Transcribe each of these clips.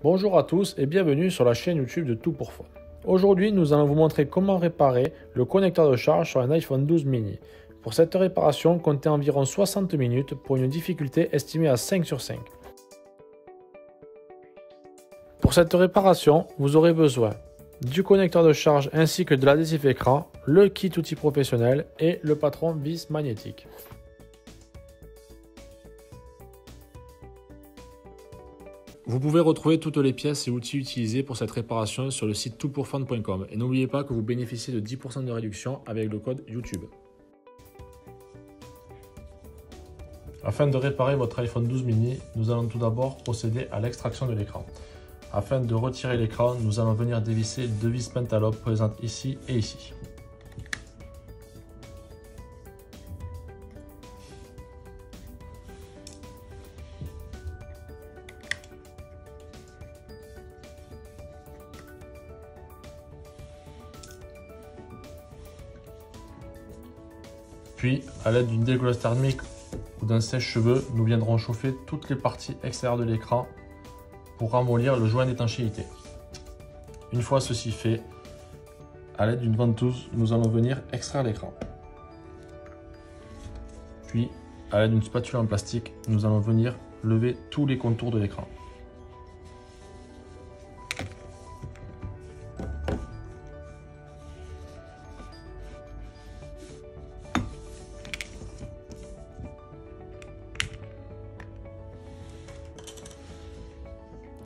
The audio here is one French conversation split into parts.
Bonjour à tous et bienvenue sur la chaîne YouTube de Tout pour Fun. Aujourd'hui, nous allons vous montrer comment réparer le connecteur de charge sur un iPhone 12 mini. Pour cette réparation, comptez environ 60 minutes pour une difficulté estimée à 5 sur 5. Pour cette réparation, vous aurez besoin du connecteur de charge ainsi que de l'adhésif écran, le kit outil professionnel et le patron vis magnétique. Vous pouvez retrouver toutes les pièces et outils utilisés pour cette réparation sur le site toutpourfun.com et n'oubliez pas que vous bénéficiez de 10% de réduction avec le code YouTube. Afin de réparer votre iPhone 12 mini, nous allons tout d'abord procéder à l'extraction de l'écran. Afin de retirer l'écran, nous allons venir dévisser deux vis Pentalobe présentes ici et ici. Puis, à l'aide d'une dégoulosse thermique ou d'un sèche-cheveux, nous viendrons chauffer toutes les parties extérieures de l'écran pour ramollir le joint d'étanchéité. Une fois ceci fait, à l'aide d'une ventouse, nous allons venir extraire l'écran. Puis, à l'aide d'une spatule en plastique, nous allons venir lever tous les contours de l'écran.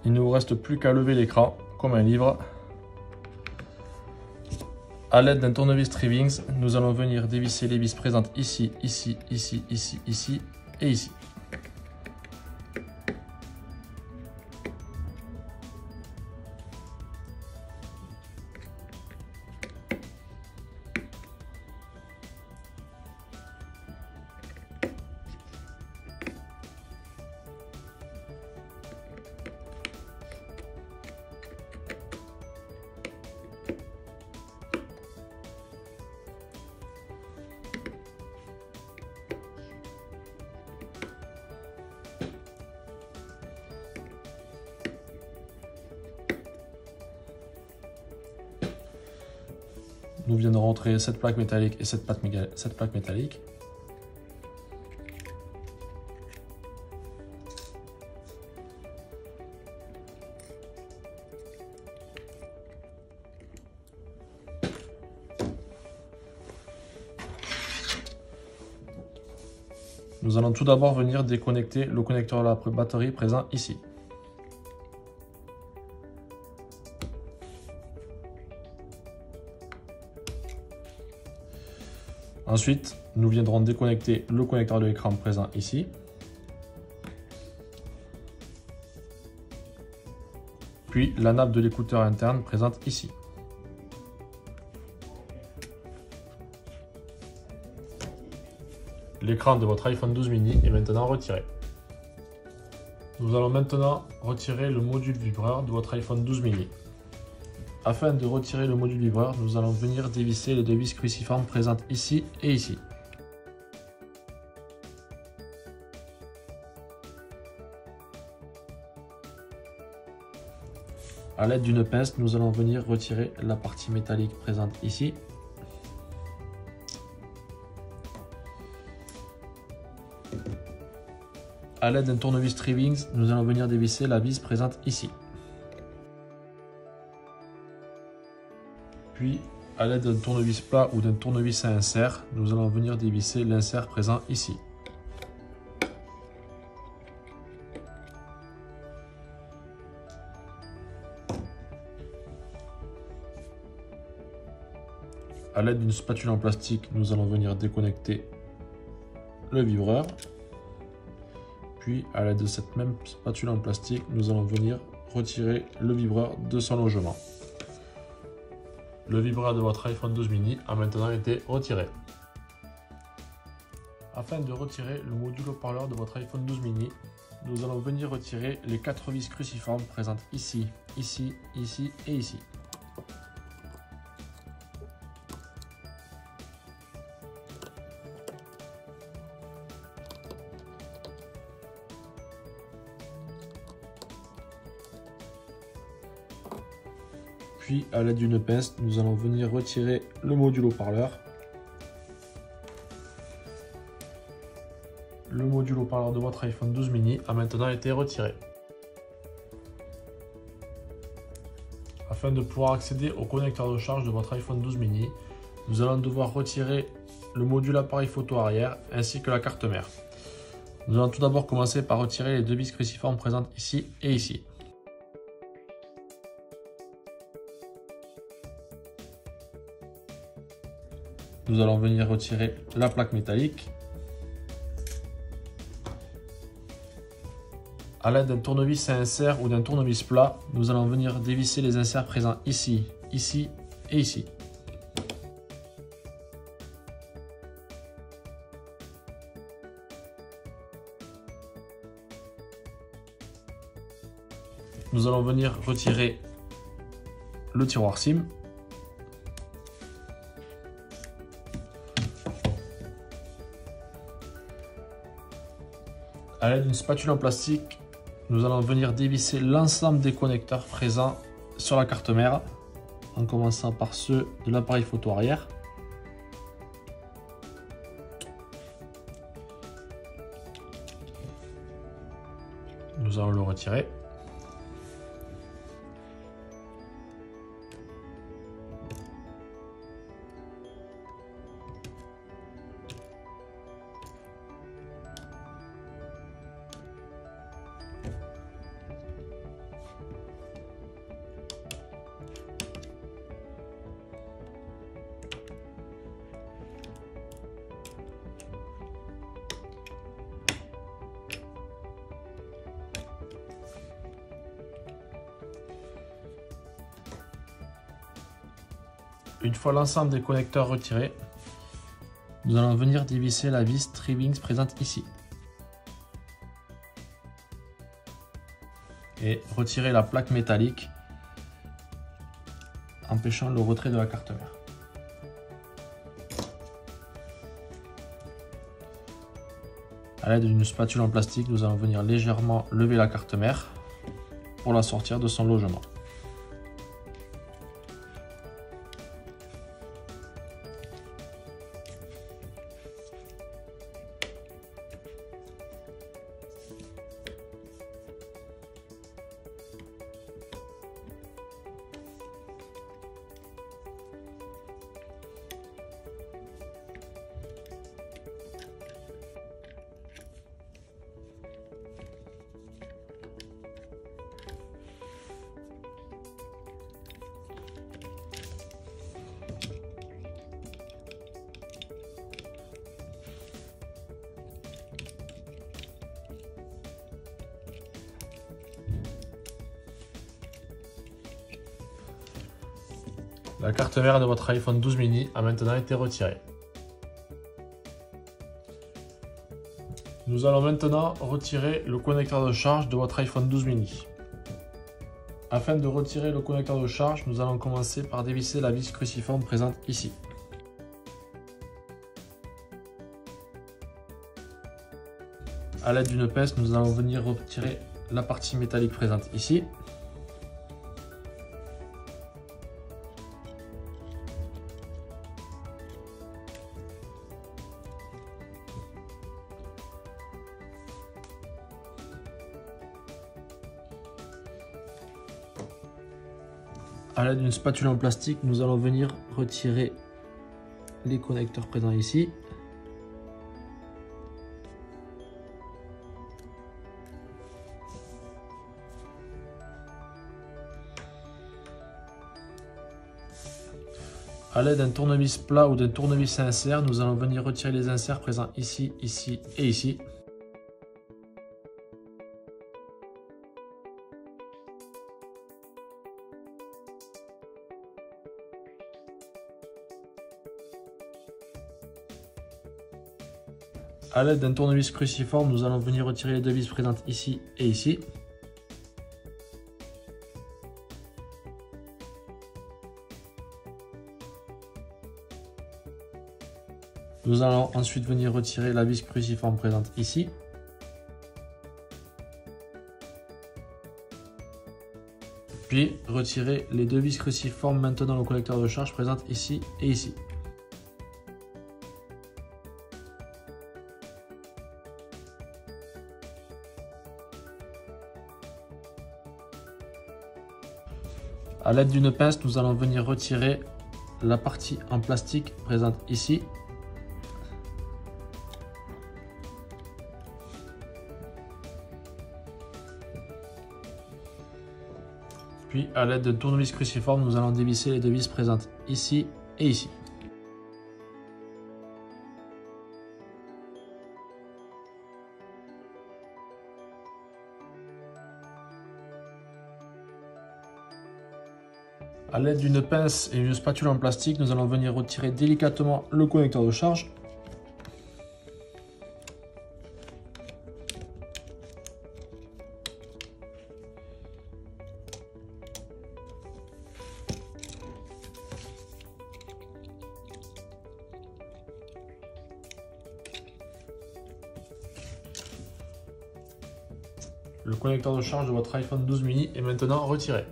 Il ne vous reste plus qu'à lever l'écran comme un livre. A l'aide d'un tournevis Trivings, nous allons venir dévisser les vis présentes ici, ici, ici, ici, ici et ici. Nous viendrons rentrer cette plaque métallique et cette plaque métallique. Nous allons tout d'abord venir déconnecter le connecteur de la batterie présent ici. Ensuite, nous viendrons déconnecter le connecteur de l'écran présent ici. Puis la nappe de l'écouteur interne présente ici. L'écran de votre iPhone 12 mini est maintenant retiré. Nous allons maintenant retirer le module vibreur de votre iPhone 12 mini. Afin de retirer le module vibreur, nous allons venir dévisser les deux vis cruciformes présentes ici et ici. A l'aide d'une pince, nous allons venir retirer la partie métallique présente ici. A l'aide d'un tournevis Trivings, nous allons venir dévisser la vis présente ici. Puis, à l'aide d'un tournevis plat ou d'un tournevis à insert, nous allons venir dévisser l'insert présent ici. À l'aide d'une spatule en plastique, nous allons venir déconnecter le vibreur. Puis, à l'aide de cette même spatule en plastique, nous allons venir retirer le vibreur de son logement. Le vibreur de votre iPhone 12 mini a maintenant été retiré. Afin de retirer le module haut-parleur de votre iPhone 12 mini, nous allons venir retirer les 4 vis cruciformes présentes ici, ici, ici et ici. Puis à l'aide d'une pince, nous allons venir retirer le module haut-parleur. Le module haut-parleur de votre iPhone 12 mini a maintenant été retiré. Afin de pouvoir accéder au connecteur de charge de votre iPhone 12 mini, nous allons devoir retirer le module appareil photo arrière ainsi que la carte mère. Nous allons tout d'abord commencer par retirer les deux vis cruciformes présentes ici et ici. Nous allons venir retirer la plaque métallique. A l'aide d'un tournevis à insert ou d'un tournevis plat, nous allons venir dévisser les inserts présents ici, ici et ici. Nous allons venir retirer le tiroir SIM. A l'aide d'une spatule en plastique, nous allons venir dévisser l'ensemble des connecteurs présents sur la carte mère, en commençant par ceux de l'appareil photo arrière. Nous allons le retirer. Une fois l'ensemble des connecteurs retirés, nous allons venir dévisser la vis Tri-Wings présente ici. Et retirer la plaque métallique, empêchant le retrait de la carte mère. A l'aide d'une spatule en plastique, nous allons venir légèrement lever la carte mère pour la sortir de son logement. La carte mère de votre iPhone 12 mini a maintenant été retirée. Nous allons maintenant retirer le connecteur de charge de votre iPhone 12 mini. Afin de retirer le connecteur de charge, nous allons commencer par dévisser la vis cruciforme présente ici. A l'aide d'une pince, nous allons venir retirer la partie métallique présente ici. A l'aide d'une spatule en plastique, nous allons venir retirer les connecteurs présents ici. A l'aide d'un tournevis plat ou d'un tournevis à insert, nous allons venir retirer les inserts présents ici, ici et ici. A l'aide d'un tournevis cruciforme, nous allons venir retirer les deux vis présentes ici et ici. Nous allons ensuite venir retirer la vis cruciforme présente ici. Puis retirez les deux vis cruciformes maintenant le connecteur de charge présente ici et ici. A l'aide d'une pince, nous allons venir retirer la partie en plastique présente ici. Puis à l'aide d'un tournevis cruciforme, nous allons dévisser les deux vis présentes ici et ici. A l'aide d'une pince et une spatule en plastique, nous allons venir retirer délicatement le connecteur de charge. Le connecteur de charge de votre iPhone 12 mini est maintenant retiré.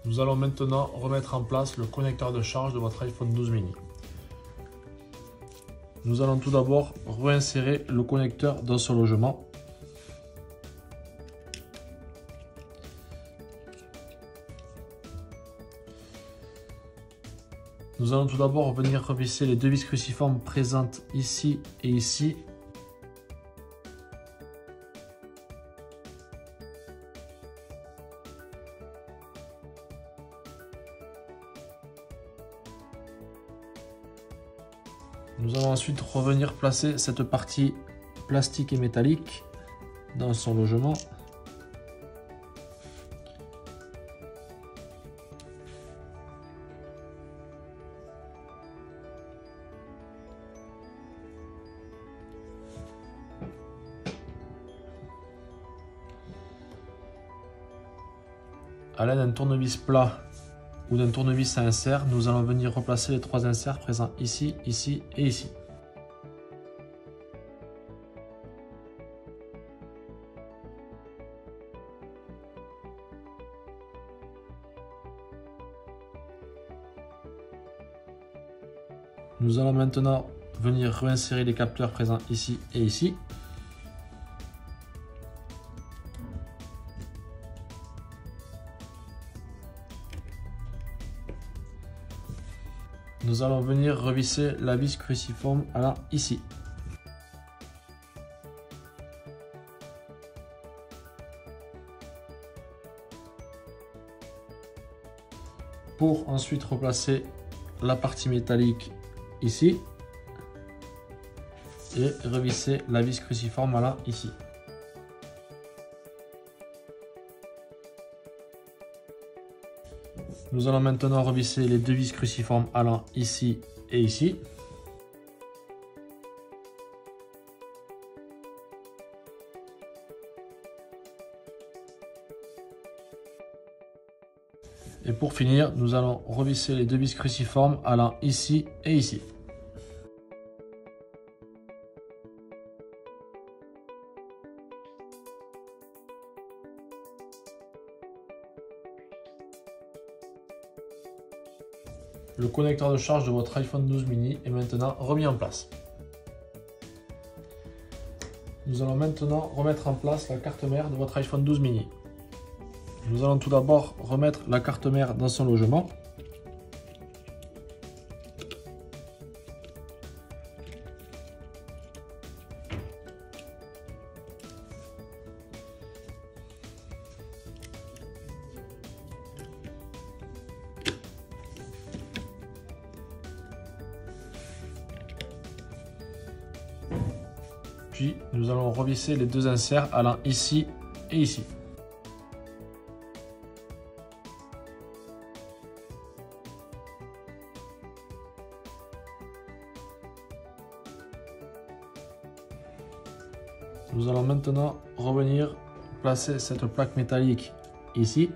Nous allons maintenant remettre en place le connecteur de charge de votre iPhone 12 mini. Nous allons tout d'abord réinsérer le connecteur dans son logement. Nous allons tout d'abord venir revisser les deux vis cruciformes présentes ici et ici. Nous allons ensuite revenir placer cette partie plastique et métallique dans son logement. À l'aide d'un tournevis plat ou d'un tournevis à insert, nous allons venir replacer les trois inserts présents ici, ici et ici. Nous allons maintenant venir réinsérer les capteurs présents ici et ici. Nous allons venir revisser la vis cruciforme allant ici. Pour ensuite replacer la partie métallique ici et revisser la vis cruciforme allant ici. Nous allons maintenant revisser les deux vis cruciformes allant ici et ici. Et pour finir, nous allons revisser les deux vis cruciformes allant ici et ici. Le connecteur de charge de votre iPhone 12 mini est maintenant remis en place. Nous allons maintenant remettre en place la carte mère de votre iPhone 12 mini. Nous allons tout d'abord remettre la carte mère dans son logement. Puis nous allons revisser les deux inserts allant ici et ici. Nous allons maintenant revenir placer cette plaque métallique ici.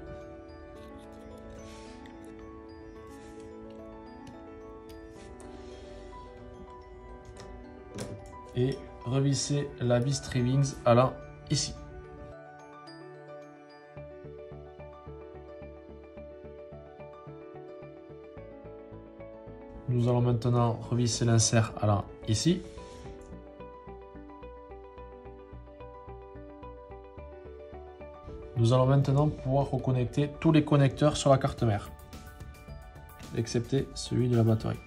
Et revisser la vis Trivings allant ici. Nous allons maintenant revisser l'insert allant ici. Nous allons maintenant pouvoir reconnecter tous les connecteurs sur la carte mère, excepté celui de la batterie.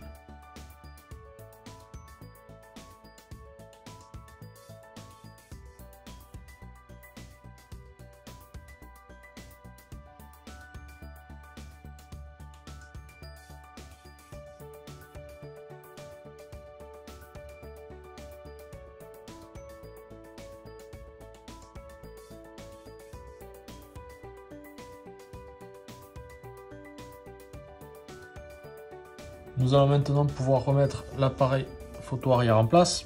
Nous allons maintenant pouvoir remettre l'appareil photo arrière en place.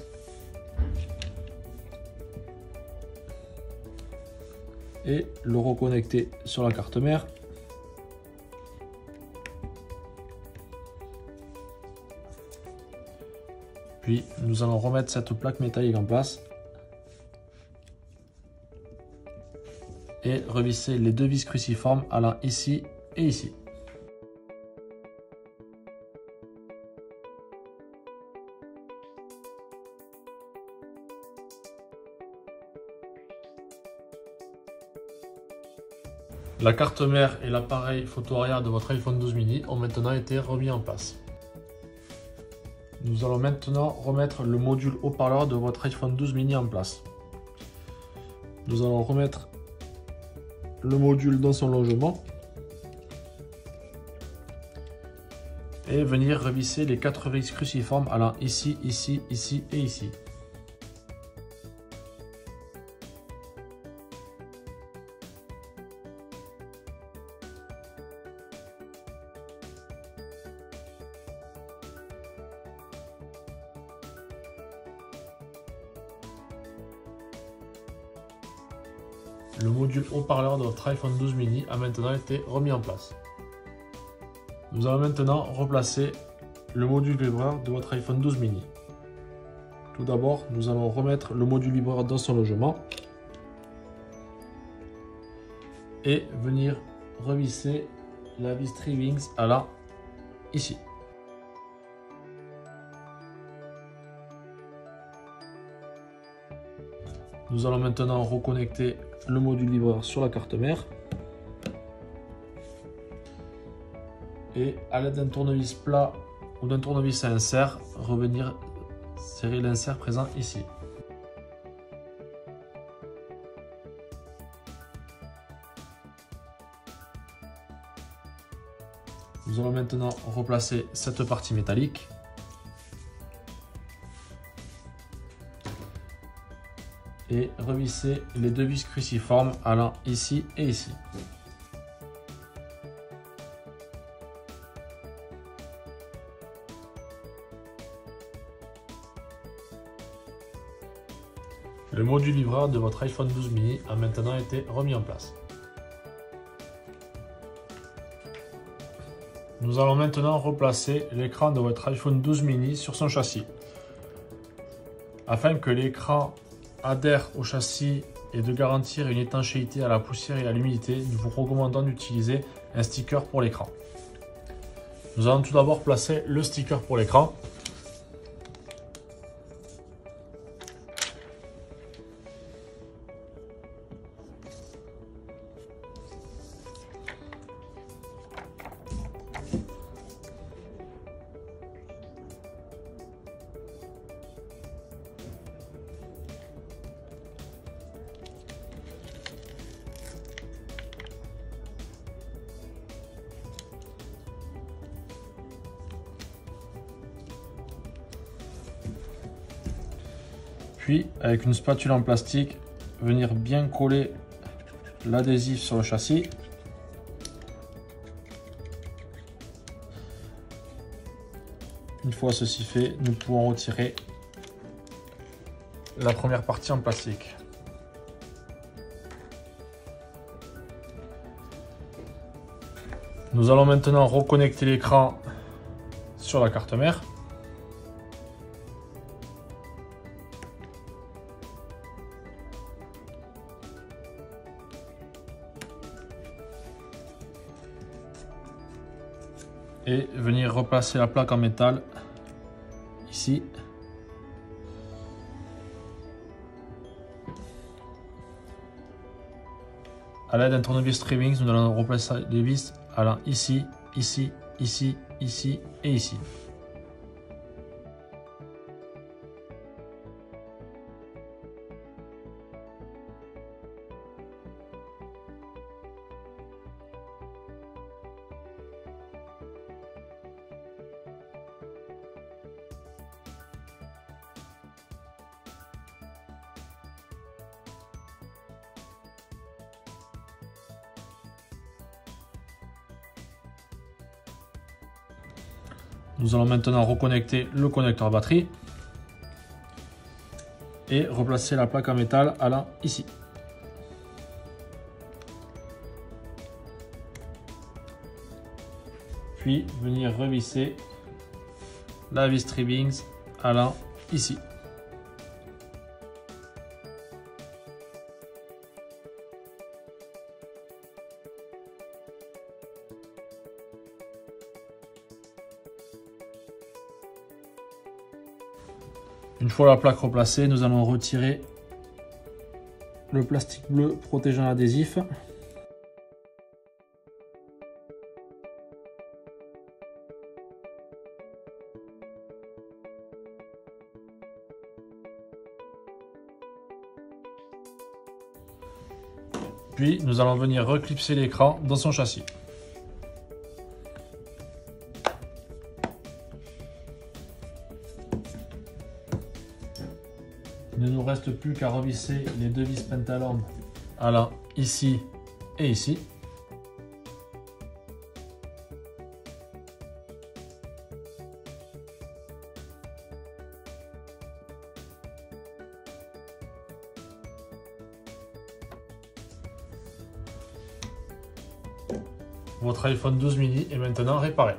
Et le reconnecter sur la carte mère. Puis nous allons remettre cette plaque métallique en place. Et revisser les deux vis cruciformes allant ici et ici. La carte mère et l'appareil photo arrière de votre iPhone 12 mini ont maintenant été remis en place. Nous allons maintenant remettre le module haut-parleur de votre iPhone 12 mini en place. Nous allons remettre le module dans son logement et venir revisser les 4 vis cruciformes allant ici, ici, ici et ici. Le module haut-parleur de votre iPhone 12 mini a maintenant été remis en place. Nous allons maintenant replacer le module vibreur de votre iPhone 12 mini. Tout d'abord, nous allons remettre le module vibreur dans son logement et venir revisser la vis Tri-Wings allant ici. Nous allons maintenant reconnecter le module vibreur sur la carte mère et à l'aide d'un tournevis plat ou d'un tournevis à insert, revenir serrer l'insert présent ici. Nous allons maintenant replacer cette partie métallique. Et revisser les deux vis cruciformes allant ici et ici. Le module vibreur de votre iPhone 12 mini a maintenant été remis en place. Nous allons maintenant replacer l'écran de votre iPhone 12 mini sur son châssis. Afin que l'écran adhère au châssis et de garantir une étanchéité à la poussière et à l'humidité, nous vous recommandons d'utiliser un sticker pour l'écran. Nous allons tout d'abord placer le sticker pour l'écran. Puis, avec une spatule en plastique, venir bien coller l'adhésif sur le châssis. Une fois ceci fait, nous pouvons retirer la première partie en plastique. Nous allons maintenant reconnecter l'écran sur la carte mère. Et venir replacer la plaque en métal ici. À l'aide d'un tournevis Trimmings, nous allons replacer les vis allant ici, ici, ici, ici et ici. Nous allons maintenant reconnecter le connecteur batterie et replacer la plaque en métal allant ici. Puis venir revisser la vis Trimmings allant ici. Une fois la plaque replacée, nous allons retirer le plastique bleu protégeant l'adhésif. Puis nous allons venir reclipser l'écran dans son châssis. Il ne nous reste plus qu'à revisser les deux vis Pentalone allant ici et ici. Votre iPhone 12 mini est maintenant réparé.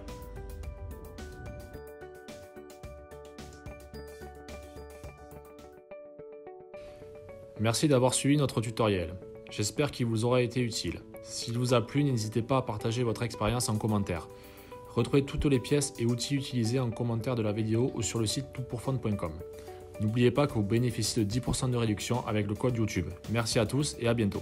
Merci d'avoir suivi notre tutoriel. J'espère qu'il vous aura été utile. S'il vous a plu, n'hésitez pas à partager votre expérience en commentaire. Retrouvez toutes les pièces et outils utilisés en commentaire de la vidéo ou sur le site toutpourfun.com. N'oubliez pas que vous bénéficiez de 10% de réduction avec le code YouTube. Merci à tous et à bientôt.